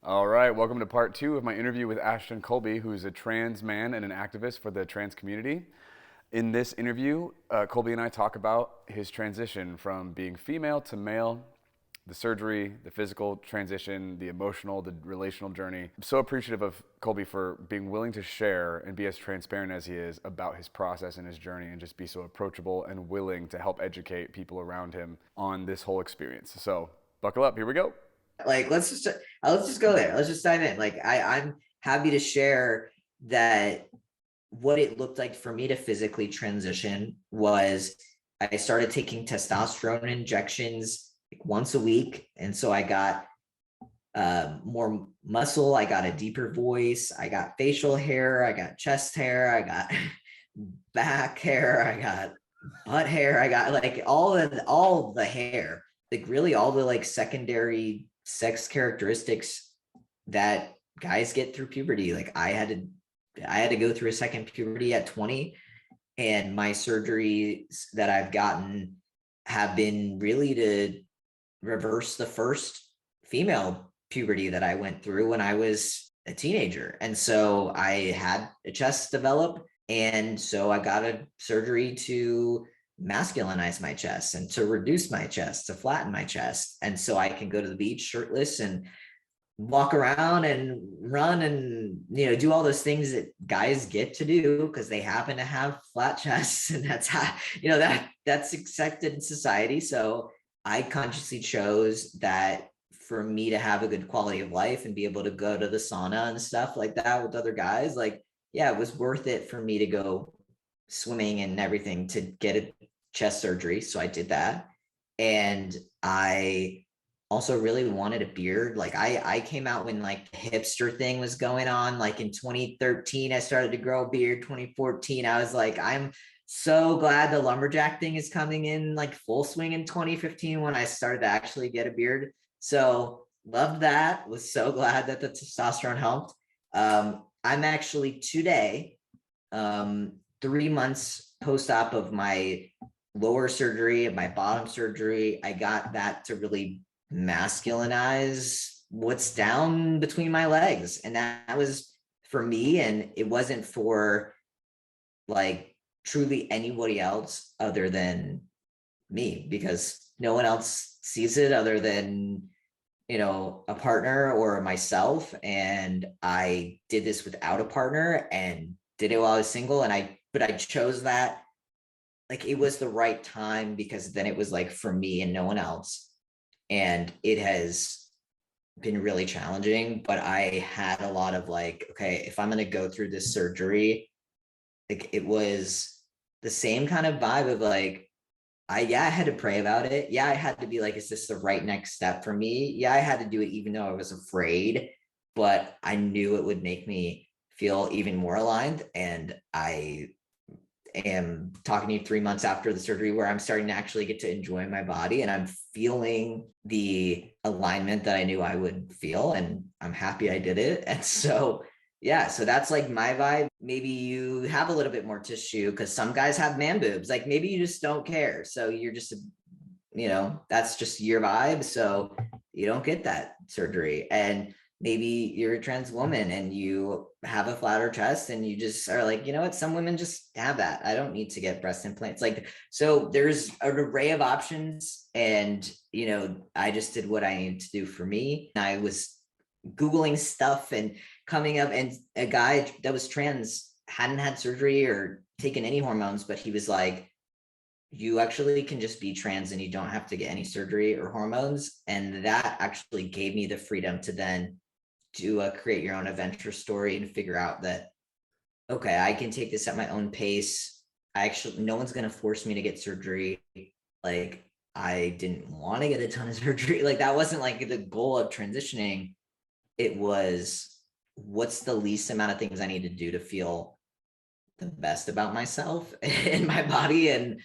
All right, welcome to part two of my interview with Ashton Colby, who is a trans man and an activist for the trans community. In this interview, Colby and I talk about his transition from being female to male, the surgery, the physical transition, the emotional, the relational journey. I'm so appreciative of Colby for being willing to share and be as transparent as he is about his process and his journey and just be so approachable and willing to help educate people around him on this whole experience. So buckle up, here we go. Like let's just go there. Let's just dive in. I'm happy to share that what it looked like for me to physically transition was I started taking testosterone injections like once a week, and so I got more muscle, I got a deeper voice, I got facial hair, I got chest hair, I got back hair, I got butt hair, I got like all the hair, like really all the like secondary sex characteristics that guys get through puberty. Like I had to go through a second puberty at 20, and my surgeries that I've gotten have been really to reverse the first female puberty that I went through when I was a teenager. And so I had a chest develop, and so I got a surgery to masculinize my chest and to reduce my chest, to flatten my chest. And so I can go to the beach shirtless and walk around and run and do all those things that guys get to do because they happen to have flat chests, and that's how that's accepted in society. So I consciously chose that for me to have a good quality of life and be able to go to the sauna and stuff like that with other guys, like, yeah, it was worth it for me to go swimming and everything to get a chest surgery. So I did that. And I also really wanted a beard. Like I came out when like the hipster thing was going on. Like in 2013, I started to grow a beard. 2014, I was like, I'm so glad the lumberjack thing is coming in like full swing in 2015 when I started to actually get a beard. So loved that. Was so glad that the testosterone helped. I'm actually today, 3 months post-op of my lower surgery and my bottom surgery. I got that to really masculinize what's down between my legs, and that was for me, and it wasn't for like truly anybody else other than me, because no one else sees it other than a partner or myself. And I did this without a partner and did it while I was single, and I chose that, like, it was the right time because then it was like for me and no one else. And it has been really challenging, but I had a lot of like, okay, if I'm going to go through this surgery, like it was the same kind of vibe of like, I had to pray about it. Yeah, I had to be like, is this the right next step for me? Yeah, I had to do it even though I was afraid, but I knew it would make me feel even more aligned. And I am talking to you 3 months after the surgery where I'm starting to actually get to enjoy my body, and I'm feeling the alignment that I knew I would feel, and I'm happy I did it. And so yeah, so that's like my vibe. Maybe you have a little bit more tissue because some guys have man boobs. Like maybe you just don't care. So you're just, that's just your vibe. So you don't get that surgery. And maybe you're a trans woman and you have a flatter chest and you just are like, you know what, some women just have that. I don't need to get breast implants. Like, so there's an array of options. And, I just did what I needed to do for me. I was Googling stuff and coming up, and a guy that was trans hadn't had surgery or taken any hormones, but he was like, you actually can just be trans and you don't have to get any surgery or hormones. And that actually gave me the freedom to then do a create your own adventure story and figure out that, okay, I can take this at my own pace. No one's going to force me to get surgery. Like I didn't want to get a ton of surgery. Like that wasn't like the goal of transitioning. It was, what's the least amount of things I need to do to feel the best about myself and my body. And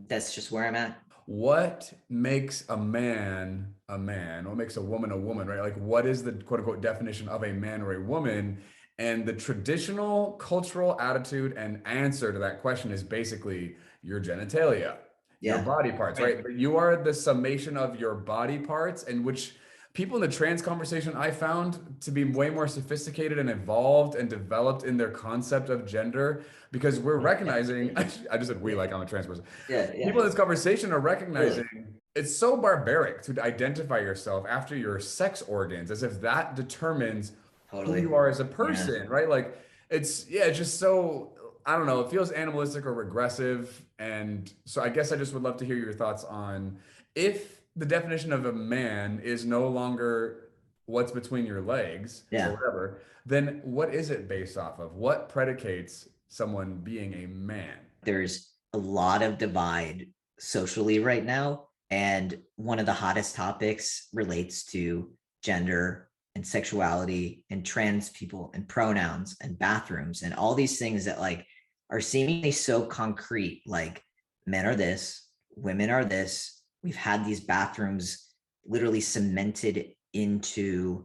that's just where I'm at. What makes a man a man? What makes a woman, right? Like, what is the quote unquote definition of a man or a woman? And the traditional cultural attitude and answer to that question is basically your genitalia, your Yeah. body parts, right? You are the summation of your body parts, and which people in the trans conversation I found to be way more sophisticated and evolved and developed in their concept of gender because we're recognizing, I just said we like I'm a trans person. Yeah, People in yeah, this conversation are really, recognizing it's so barbaric to identify yourself after your sex organs as if that determines who totally. you are as a Yeah, person, right? Like yeah, it's just so, I don't know, it feels animalistic or regressive. And so I guess I just would love to hear your thoughts on if the definition of a man is no longer what's between your legs or yeah. whatever, then what is it based off of? What predicates someone being a man? There's a lot of divide socially right now. And one of the hottest topics relates to gender and sexuality and trans people and pronouns and bathrooms and all these things that like are seemingly so concrete. Like men are this, women are this. We've had these bathrooms literally cemented into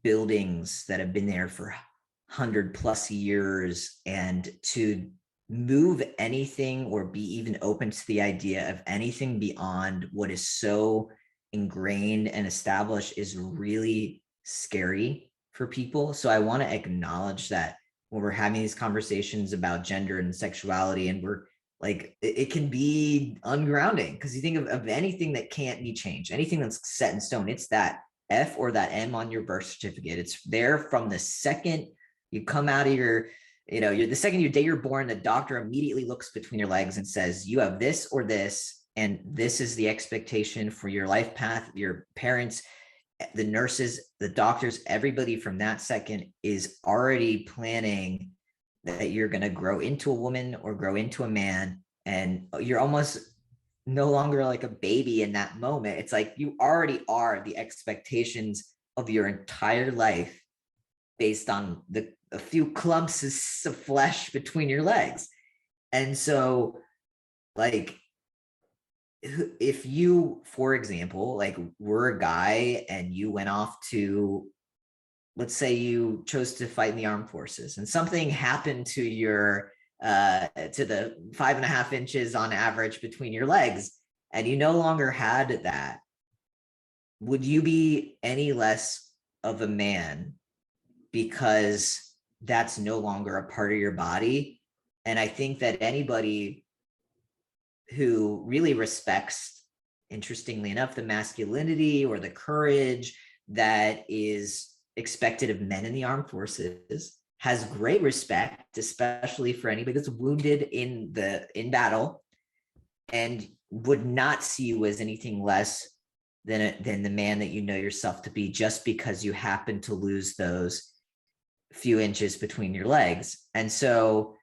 buildings that have been there for 100+ years, and to move anything or be even open to the idea of anything beyond what is so ingrained and established is really scary for people. So I want to acknowledge that when we're having these conversations about gender and sexuality, and we're like, it can be ungrounding because you think of anything that can't be changed, anything that's set in stone, it's that F or that M on your birth certificate. It's there from the second you come out of your, you're the second day you're born, the doctor immediately looks between your legs and says, you have this or this, and this is the expectation for your life path. Your parents, the nurses, the doctors, everybody from that second is already planning that you're going to grow into a woman or grow into a man. And you're almost no longer like a baby in that moment. It's like you already are the expectations of your entire life based on a few clumps of flesh between your legs. And so, like, if you, for example, like were a guy and you went off to, let's say you chose to fight in the armed forces and something happened to your to the 5.5 inches on average between your legs, and you no longer had that, would you be any less of a man because that's no longer a part of your body? And I think that anybody who really respects, interestingly enough, the masculinity or the courage that is expected of men in the armed forces has great respect, especially for anybody that's wounded in battle, and would not see you as anything less than the man that you know yourself to be, just because you happen to lose those few inches between your legs. And so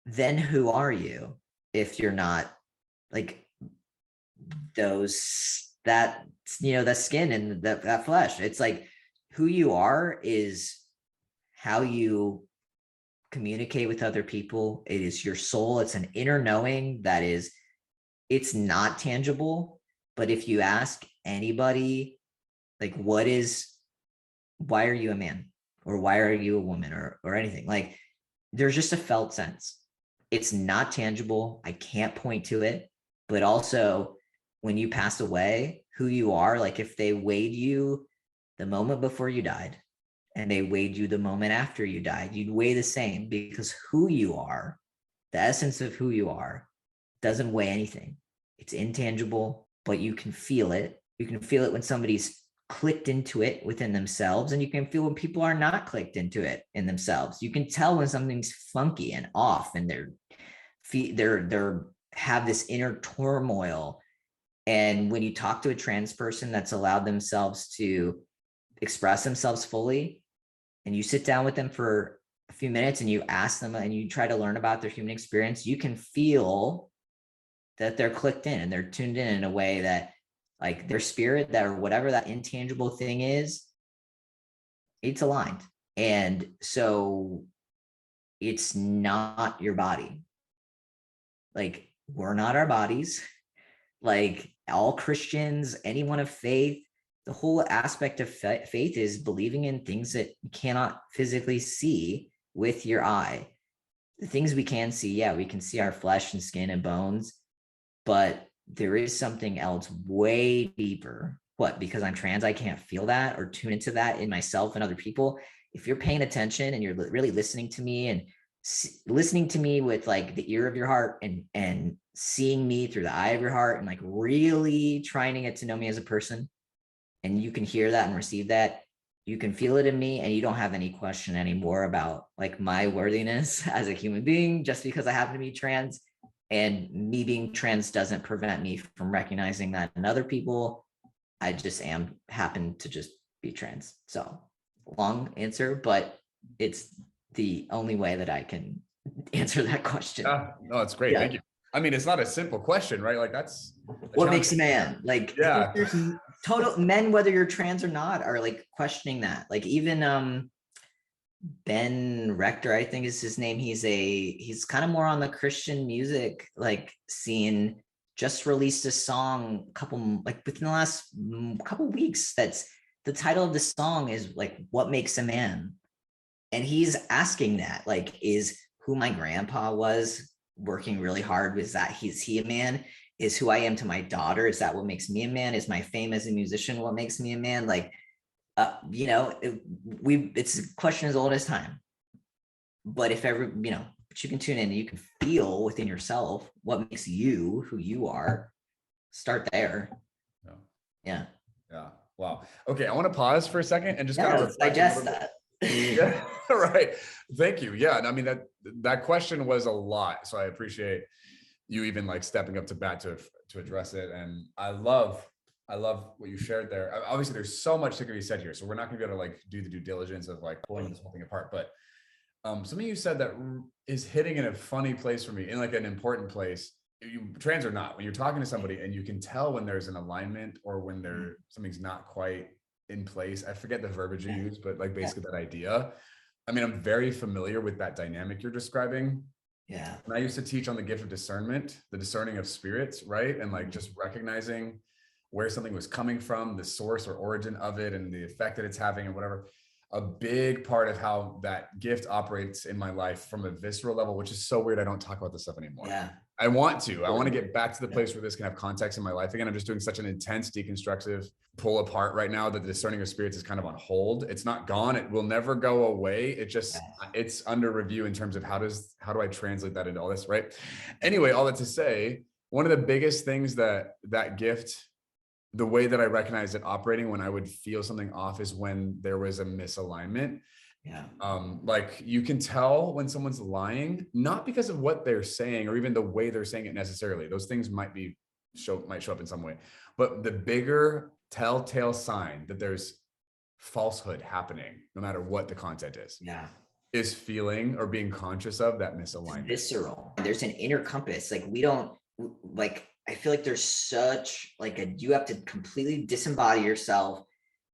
then who are you if you're not like that skin and that flesh? It's like who you are is how you communicate with other people. It is your soul. It's an inner knowing that is, it's not tangible. But if you ask anybody, like, why are you a man? Or why are you a woman, or anything? Like, there's just a felt sense. It's not tangible. I can't point to it. But also, when you pass away, who you are, like if they weighed you the moment before you died and they weighed you the moment after you died, you'd weigh the same, because who you are, the essence of who you are, doesn't weigh anything. It's intangible, but you can feel it. You can feel it when somebody's clicked into it within themselves, and you can feel when people are not clicked into it in themselves. You can tell when something's funky and off, and they're have this inner turmoil. And when you talk to a trans person that's allowed themselves to express themselves fully, and you sit down with them for a few minutes and you ask them and you try to learn about their human experience, you can feel that they're clicked in and they're tuned in a way that, like, their spirit, that or whatever that intangible thing is, it's aligned. And so it's not your body. Like, we're not our bodies. Like, all Christians, anyone of faith, the whole aspect of faith is believing in things that you cannot physically see with your eye. The things we can see, yeah, we can see our flesh and skin and bones, but there is something else way deeper what, because I'm trans, I can't feel that or tune into that in myself and other people? If you're paying attention and you're really listening to me and listening to me with like the ear of your heart and seeing me through the eye of your heart and like really trying to get to know me as a person, and you can hear that and receive that, you can feel it in me, and you don't have any question anymore about like my worthiness as a human being just because I happen to be trans. And me being trans doesn't prevent me from recognizing that in other people. I just happen to just be trans. So long answer, but it's the only way that I can answer that question. No, it's great. Yeah. Thank you. I mean, it's not a simple question, right? Like that's What makes a man? Like, yeah. there's total men, whether you're trans or not, are like questioning that. Like even Ben Rector, I think is his name. He's kind of more on the Christian music like scene. Just released a song like within the last couple weeks. That's the title of the song is like "What Makes a Man," and he's asking that like, is who my grandpa was working really hard, was that is he a man? Is who I am to my daughter, is that what makes me a man? Is my fame as a musician what makes me a man? Like, it's a question as old as time. But if ever, but you can tune in and you can feel within yourself what makes you who you are. Start there. Yeah. Wow. Okay, I want to pause for a second and just kind of digest that. Yeah, right. Thank you. Yeah, and I mean that question was a lot, so I appreciate you even like stepping up to bat to address it. And I love what you shared there. Obviously, there's so much that can be said here, so we're not going to be able to like do the due diligence of like pulling this whole thing apart. But something you said that is hitting in a funny place for me, in like an important place. You trans or not, when you're talking to somebody and you can tell when there's an alignment or when something's not quite in place. I forget the verbiage you use, but like basically that idea. I mean, I'm very familiar with that dynamic you're describing. Yeah. And I used to teach on the gift of discernment, the discerning of spirits, right? And like just recognizing where something was coming from, the source or origin of it, and the effect that it's having and whatever. A big part of how that gift operates in my life from a visceral level, which is so weird. I don't talk about this stuff anymore. Yeah. I want to get back to the place where this can have context in my life again. I'm just doing such an intense deconstructive pull apart right now that the discerning of spirits is kind of on hold. It's not gone. It will never go away. It's under review in terms of how do I translate that into all this, right? Anyway, all that to say, one of the biggest things that gift, the way that I recognize it operating when I would feel something off is when there was a misalignment. Yeah. Like you can tell when someone's lying, not because of what they're saying or even the way they're saying it necessarily. Those things might show up in some way, but the bigger telltale sign that there's falsehood happening, no matter what the content is feeling or being conscious of that misalignment. It's visceral. There's an inner compass. Like we don't like, I feel like there's such like you have to completely disembody yourself.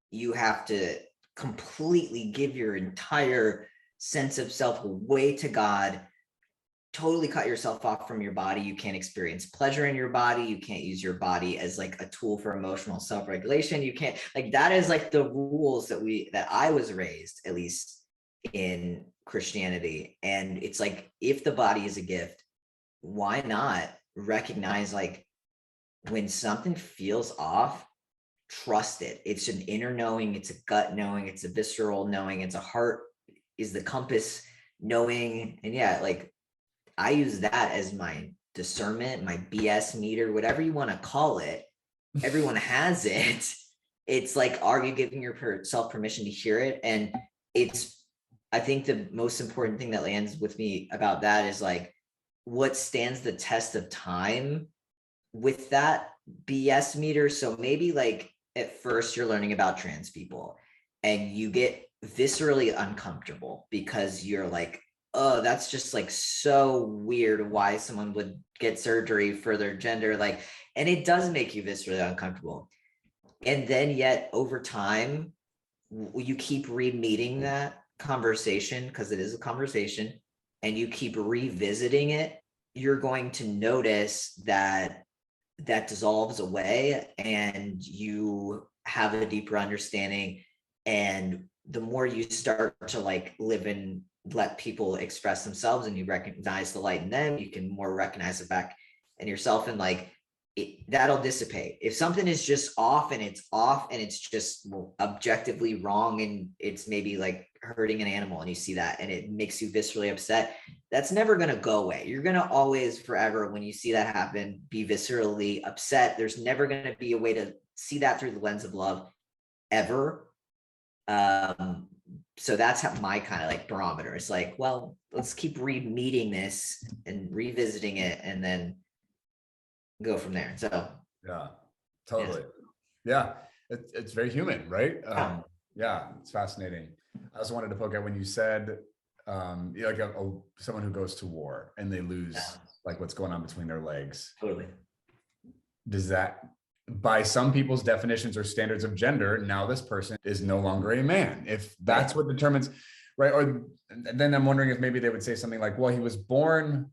You have to completely give your entire sense of self away to God, totally cut yourself off from your body. You can't experience pleasure in your body. You can't use your body as like a tool for emotional self-regulation. You can't, like, that is like the rules that I was raised, at least in Christianity. And it's like, if the body is a gift, why not recognize like when something feels off, trust it. It's an inner knowing, it's a gut knowing, it's a visceral knowing, it's a heart is the compass knowing. And yeah, like I use that as my discernment, my BS meter, whatever you want to call it. Everyone has it. It's like, are you giving yourself permission to hear it? And I think the most important thing that lands with me about that is like, what stands the test of time with that BS meter? So maybe like at first you're learning about trans people and you get viscerally uncomfortable because you're like, oh, that's just like so weird why someone would get surgery for their gender. Like, and it does make you viscerally uncomfortable. And then yet over time, you keep re-meeting that conversation, because it is a conversation, and you keep revisiting it, you're going to notice that dissolves away and you have a deeper understanding. And the more you start to like live and let people express themselves and you recognize the light in them, you can more recognize it back in yourself. And like, that'll dissipate. If something is just off and it's just objectively wrong and it's maybe like hurting an animal and you see that and it makes you viscerally upset, that's never going to go away. You're going to always forever, when you see that happen, be viscerally upset. There's never going to be a way to see that through the lens of love ever. So that's how my kind of like barometer. It's like, well, let's keep meeting this and revisiting it and then go from there. So yeah, totally. Yeah, it's very human, right? Yeah, it's fascinating. I also wanted to poke out when you said like someone who goes to war and they lose like what's going on between their legs. Totally. Does that, by some people's definitions or standards of gender, now this person is no longer a man, if that's what determines, right? Or then I'm wondering if maybe they would say something like, well, he was born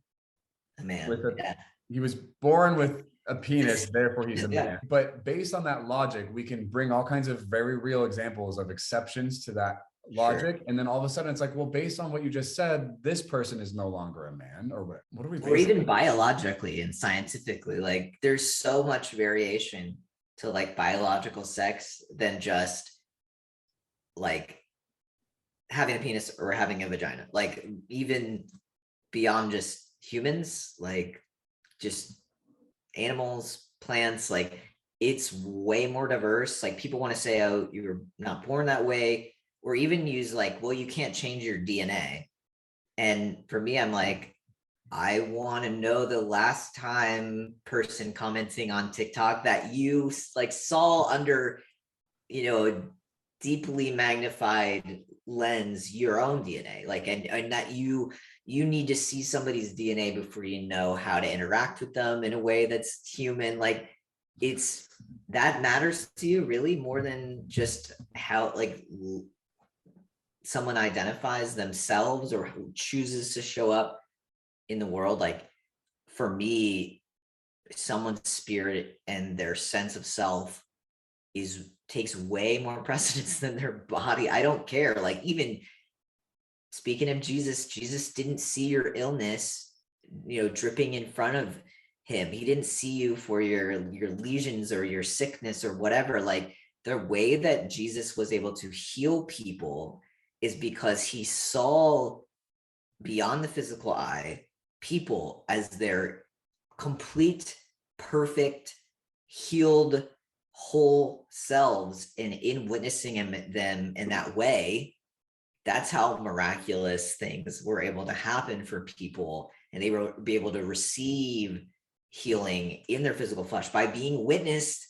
a man with he was born with a penis, therefore he's a man. But based on that logic, we can bring all kinds of very real examples of exceptions to that logic. Sure. And then all of a sudden it's like, well, based on what you just said, this person is no longer a man, or what are we? Or even biologically and scientifically, like there's so much variation to like biological sex than just like having a penis or having a vagina. Like even beyond just humans, like just animals, plants, like it's way more diverse. Like people want to say, oh, you were not born that way, or even use like, well, you can't change your DNA. And for me, I'm like, I want to know the last time person commenting on TikTok that you like saw under, a deeply magnified lens, your own DNA, like, and that you need to see somebody's DNA before you know how to interact with them in a way that's human. Like it's, that matters to you really more than just how like someone identifies themselves or who chooses to show up in the world. Like for me, someone's spirit and their sense of self takes way more precedence than their body. I don't care. Like even speaking of Jesus didn't see your illness, dripping in front of him. He didn't see you for your lesions or your sickness or whatever. Like the way that Jesus was able to heal people is because he saw beyond the physical eye people as their complete, perfect, healed, whole selves, and in witnessing them in that way, that's how miraculous things were able to happen for people, and they will be able to receive healing in their physical flesh by being witnessed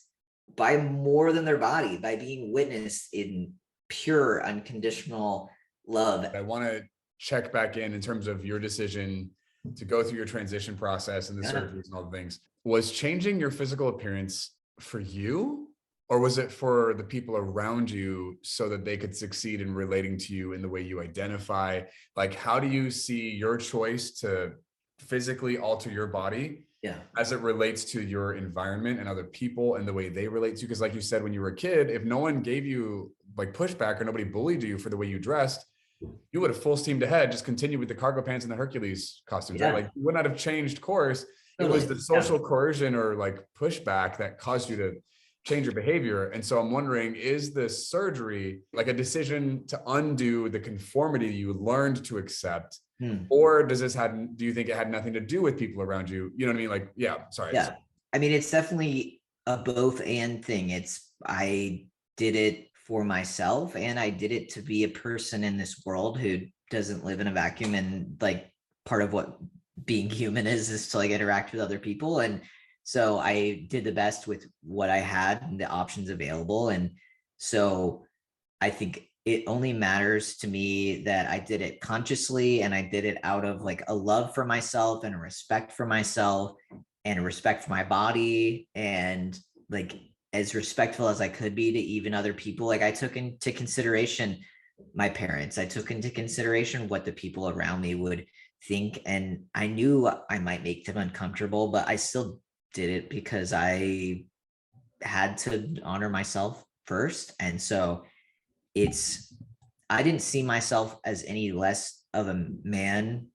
by more than their body, by being witnessed in pure, unconditional love. I want to check back in terms of your decision to go through your transition process and the surgeries and all the things. Was changing your physical appearance for you, or was it for the people around you so that they could succeed in relating to you in the way you identify? Like, how do you see your choice to physically alter your body as it relates to your environment and other people and the way they relate to you? Because like you said, when you were a kid, if no one gave you like pushback or nobody bullied you for the way you dressed, you would have full steamed ahead, just continued with the cargo pants and the Hercules costumes, right? Like you would not have changed course. It was the social coercion or like pushback that caused you to change your behavior. And so I'm wondering, is this surgery like a decision to undo the conformity you learned to accept? Or do you think it had nothing to do with people around you? You know what I mean? Like, Yeah. I mean, it's definitely a both and thing. I did it for myself, and I did it to be a person in this world who doesn't live in a vacuum. And like part of what being human is to like interact with other people. And so I did the best with what I had and the options available. And so I think it only matters to me that I did it consciously, and I did it out of like a love for myself and a respect for myself and a respect for my body, and like as respectful as I could be to even other people. Like I took into consideration my parents. I took into consideration what the people around me would think. And I knew I might make them uncomfortable, but I still did it because I had to honor myself first. And so I didn't see myself as any less of a man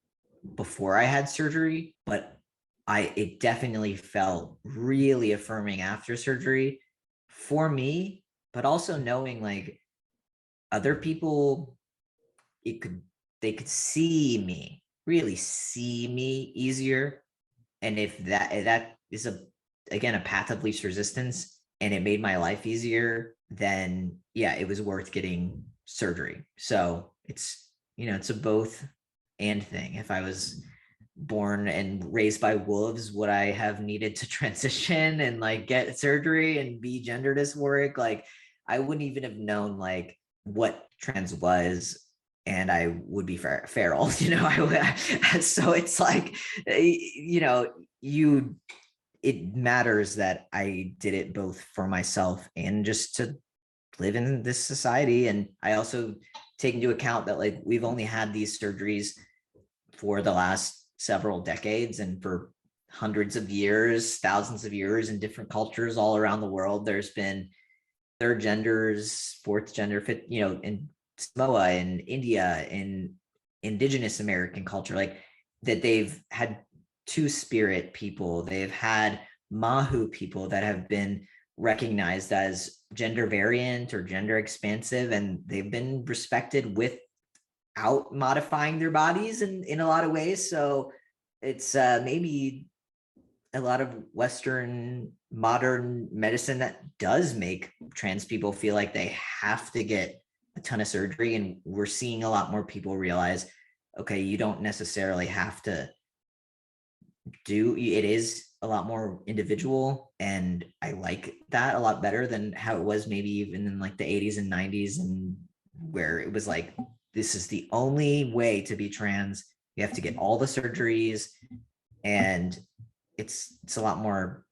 before I had surgery, but it definitely felt really affirming after surgery for me, but also knowing like other people, it could they could see me, really see me easier. And if that is again a path of least resistance and it made my life easier, then yeah, it was worth getting surgery. So it's a both and thing. If I was born and raised by wolves, would I have needed to transition and like get surgery and be gender dysphoric? Like I wouldn't even have known like what trans was, and I would be feral, so it's like, you it matters that I did it both for myself and just to live in this society. And I also take into account that like we've only had these surgeries for the last several decades, and for hundreds of years, thousands of years in different cultures all around the world, there's been third genders, fourth gender, fit, in Samoa, in India, in indigenous American culture, like that they've had two-spirit people, they've had Mahu people that have been recognized as gender variant or gender expansive, and they've been respected without modifying their bodies in a lot of ways. So it's maybe a lot of Western modern medicine that does make trans people feel like they have to get a ton of surgery. And we're seeing a lot more people realize, okay, you don't necessarily have to it is a lot more individual. And I like that a lot better than how it was maybe even in like the 80s and 90s, and where it was like, this is the only way to be trans. You have to get all the surgeries, and it's a lot more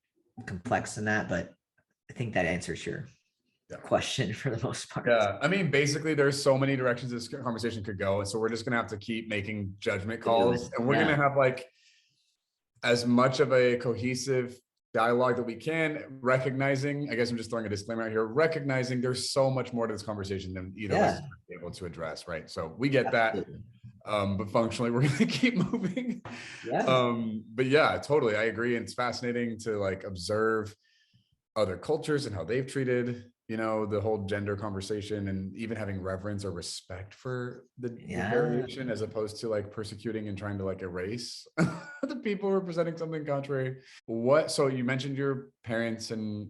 complex than that. But I think that answers your question for the most part. Yeah, I mean, basically, there's so many directions this conversation could go, and so we're just gonna have to keep making judgment calls, and we're gonna have like as much of a cohesive dialogue that we can, recognizing, I guess I'm just throwing a disclaimer out here, recognizing there's so much more to this conversation than either of us is able to address, right? So we get that. But functionally, we're going to keep moving. But yeah, totally. I agree. And it's fascinating to like observe other cultures and how they've treated, the whole gender conversation, and even having reverence or respect for the variation, as opposed to like persecuting and trying to like erase the people representing something contrary. So you mentioned your parents, and,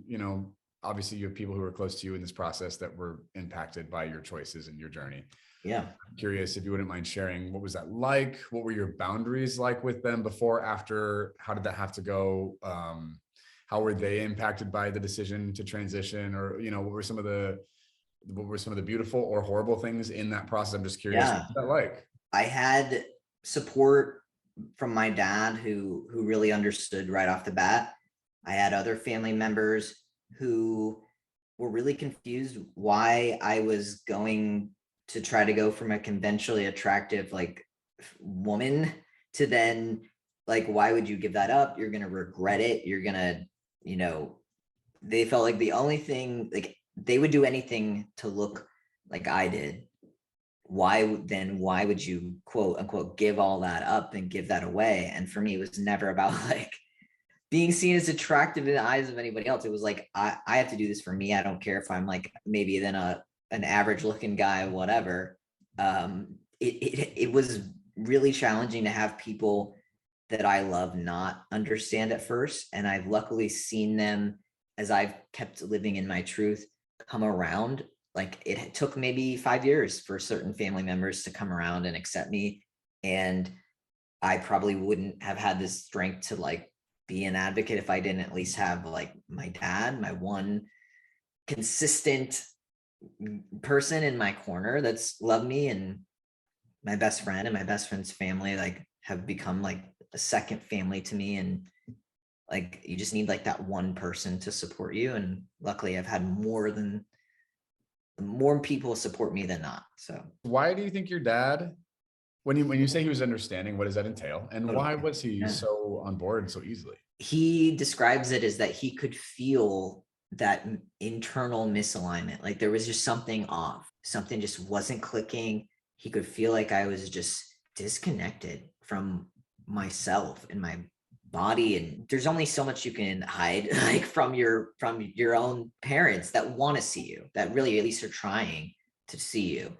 obviously you have people who are close to you in this process that were impacted by your choices and your journey. Yeah. I'm curious if you wouldn't mind sharing, what was that like? What were your boundaries like with them before, after? How did that have to go? How were they impacted by the decision to transition? Or, what were some of the beautiful or horrible things in that process? I'm just curious. What was that like? I had support from my dad who really understood right off the bat. I had other family members who were really confused why I was going to try to go from a conventionally attractive like woman to then like, why would you give that up? You're going to regret it. You're going to, they felt like the only thing, like they would do anything to look like I did. Why would you quote unquote give all that up and give that away? And for me, it was never about like being seen as attractive in the eyes of anybody else. It was like, I have to do this for me. I don't care if I'm like maybe then an average looking guy, whatever. It was really challenging to have people that I love not understand at first. And I've luckily seen them, as I've kept living in my truth, come around. Like it took maybe 5 years for certain family members to come around and accept me. And I probably wouldn't have had this strength to like be an advocate if I didn't at least have like my dad, my one consistent person in my corner that's loved me, and my best friend and my best friend's family like have become like a second family to me. And like you just need like that one person to support you, and luckily I've had more people support me than not. So why do you think your dad, when you say he was understanding, what does that entail, and why was he so on board so easily? He describes it as that he could feel that internal misalignment, like there was just something off, something just wasn't clicking. He could feel like I was just disconnected from myself and my body, and there's only so much you can hide like from your own parents that want to see you, that really at least are trying to see you.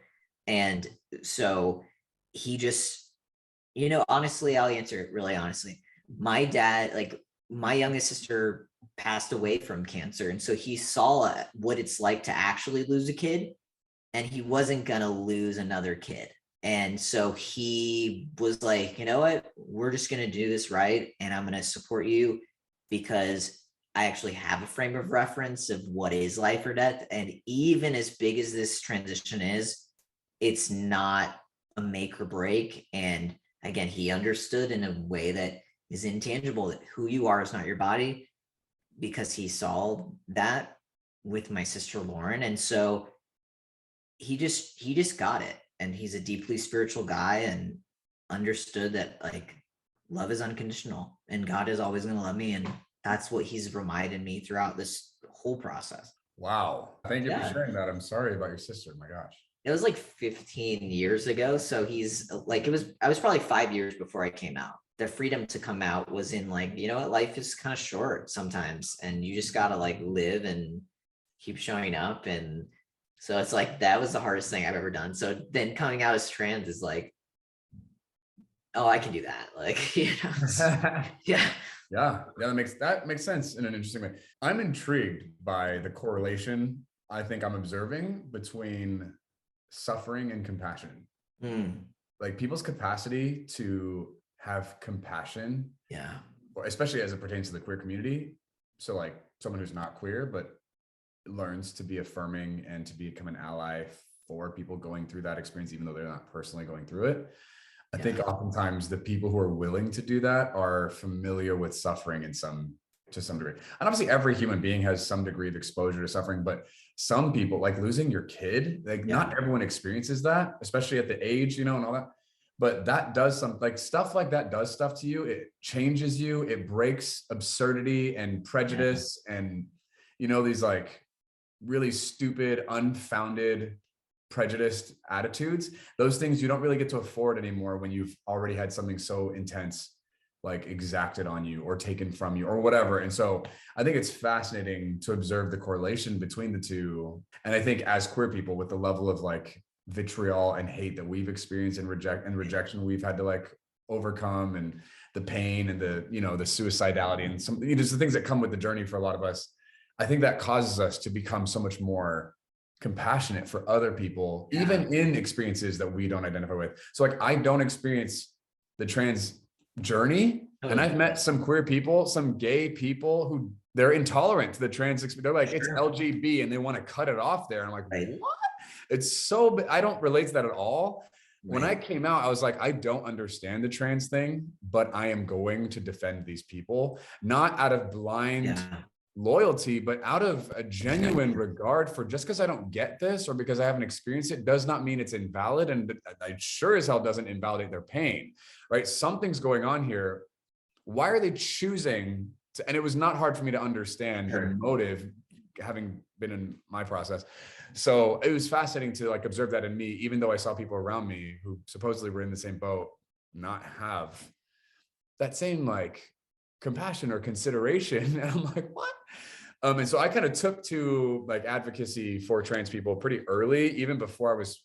And so he just, honestly, I'll answer it really honestly. My dad, like my youngest sister passed away from cancer, and so he saw what it's like to actually lose a kid, and he wasn't gonna lose another kid. And so he was like, you know what, we're just gonna do this right, and I'm gonna support you because I actually have a frame of reference of what is life or death. And even as big as this transition is, it's not a make or break. And again, he understood in a way that is intangible that who you are is not your body, because he saw that with my sister Lauren. And so he just got it, and he's a deeply spiritual guy and understood that like love is unconditional and God is always going to love me. And that's what he's reminded me throughout this whole process. Wow. Thank you for Yeah. sharing that. I'm sorry about your sister. My gosh. It was like 15 years ago. So he's like, I was probably 5 years before I came out. The freedom to come out was in like, you know what, life is kind of short sometimes, and you just got to like live and keep showing up. And so it's like, that was the hardest thing I've ever done. So then coming out as trans is like, oh, I can do that. Like, yeah. Yeah, that makes sense in an interesting way. I'm intrigued by the correlation I think I'm observing between suffering and compassion. Like people's capacity to have compassion, Yeah. especially as it pertains to the queer community. So like someone who's not queer, but learns to be affirming and to become an ally for people going through that experience, even though they're not personally going through it. I think oftentimes the people who are willing to do that are familiar with suffering to some degree. And obviously every human being has some degree of exposure to suffering, but some people, like losing your kid, like not everyone experiences that, especially at the age, and all that. But that does some, like stuff like that does stuff to you. It changes you. It breaks absurdity and prejudice and, these like really stupid, unfounded, prejudiced attitudes. Those things you don't really get to afford anymore when you've already had something so intense like exacted on you or taken from you or whatever. And so I think it's fascinating to observe the correlation between the two. And I think as queer people, with the level of like vitriol and hate that we've experienced and rejection we've had to like overcome, and the pain and the the suicidality and some the things that come with the journey for a lot of us, I think that causes us to become so much more compassionate for other people, even in experiences that we don't identify with. So like I don't experience the trans journey, and I've met some queer people, some gay people who they're intolerant to the trans experience. They're like, it's LGB, and they want to cut it off there. And I'm like, what? It's so, I don't relate to that at all. When I came out, I was like, I don't understand the trans thing, but I am going to defend these people, not out of blind loyalty, but out of a genuine regard for, just because I don't get this or because I haven't experienced it does not mean it's invalid. And I sure as hell doesn't invalidate their pain, right? Something's going on here. Why are they choosing to, and it was not hard for me to understand the motive, having been in my process. So it was fascinating to like observe that in me, even though I saw people around me who supposedly were in the same boat, not have that same like compassion or consideration. And I'm like, what? And so I kind of took to like advocacy for trans people pretty early, even before I was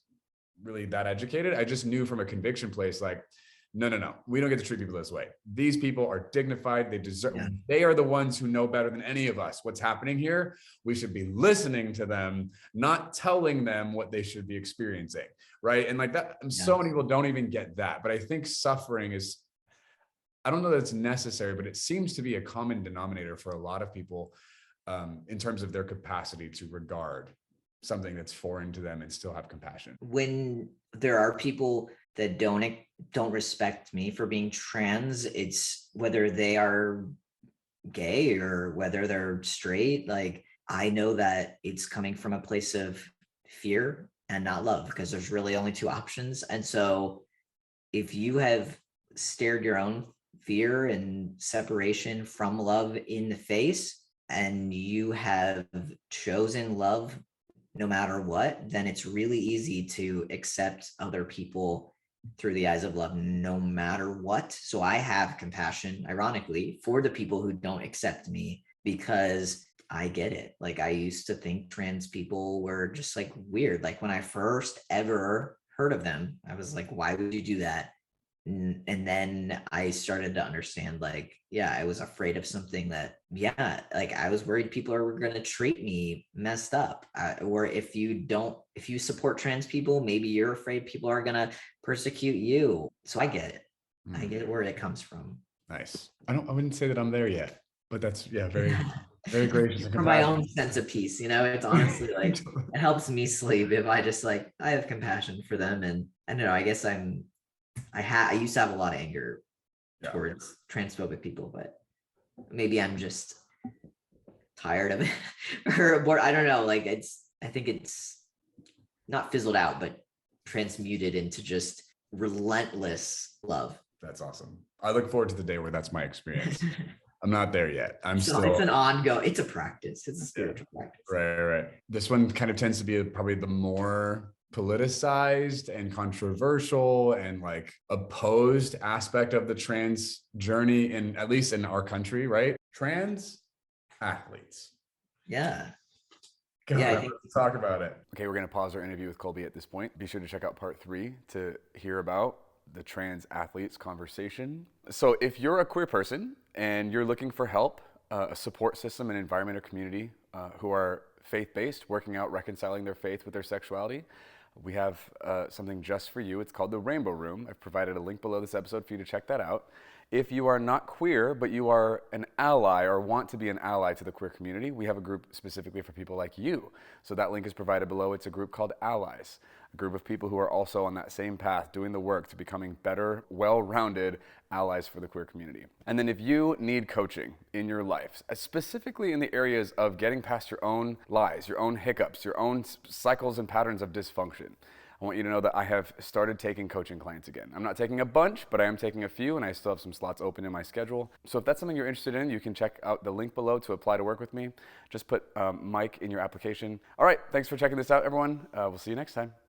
really that educated. I just knew from a conviction place, like, no, we don't get to treat people this way. These people are dignified. They deserve, they are the ones who know better than any of us what's happening here. We should be listening to them, not telling them what they should be experiencing. Right. And like that, so many people don't even get that. But I think suffering is, I don't know that it's necessary, but it seems to be a common denominator for a lot of people in terms of their capacity to regard something that's foreign to them and still have compassion. When there are people that don't respect me for being trans, it's whether they are gay or whether they're straight, like I know that it's coming from a place of fear and not love, because there's really only two options. And so if you have stared your own fear and separation from love in the face, and you have chosen love no matter what, then it's really easy to accept other people through the eyes of love no matter what. So I have compassion, ironically, for the people who don't accept me because I get it. Like I used to think trans people were just like weird. Like when I first ever heard of them, I was like, why would you do that? And then I started to understand, like, yeah, I was afraid of something that, yeah, like I was worried people are going to treat me messed up. Or if you support trans people, maybe you're afraid people are going to persecute you. So I get it. I get where it comes from. Nice. I wouldn't say that I'm there yet, but that's, yeah, very, very gracious and For my own compassionate. sense of peace, it's honestly like, it helps me sleep if I just like, I have compassion for them. And I don't know, I guess I used to have a lot of anger Yeah. towards transphobic people, but maybe I'm just tired of it or I don't know. Like I think it's not fizzled out, but transmuted into just relentless love. That's awesome. I look forward to the day where that's my experience. I'm not there yet. So it's an ongoing, it's a practice. It's a spiritual practice. Right. This one kind of tends to be probably the more politicized and controversial and like opposed aspect of the trans journey, in at least in our country, right? Trans athletes. Yeah. God, Yeah, I let's think talk about it. Okay, we're going to pause our interview with Colby at this point. Be sure to check out part 3 to hear about the trans athletes conversation. So if you're a queer person and you're looking for help, a support system, an environment or community who are faith-based, working out, reconciling their faith with their sexuality, we have something just for you. It's called the Rainbow Room. I've provided a link below this episode for you to check that out. If you are not queer, but you are an ally or want to be an ally to the queer community, we have a group specifically for people like you. So that link is provided below. It's a group called Allies, a group of people who are also on that same path, doing the work to becoming better, well-rounded allies for the queer community. And then if you need coaching in your life, specifically in the areas of getting past your own lies, your own hiccups, your own cycles and patterns of dysfunction, I want you to know that I have started taking coaching clients again. I'm not taking a bunch, but I am taking a few, and I still have some slots open in my schedule. So if that's something you're interested in, you can check out the link below to apply to work with me. Just put Mike in your application. All right, thanks for checking this out, everyone. We'll see you next time.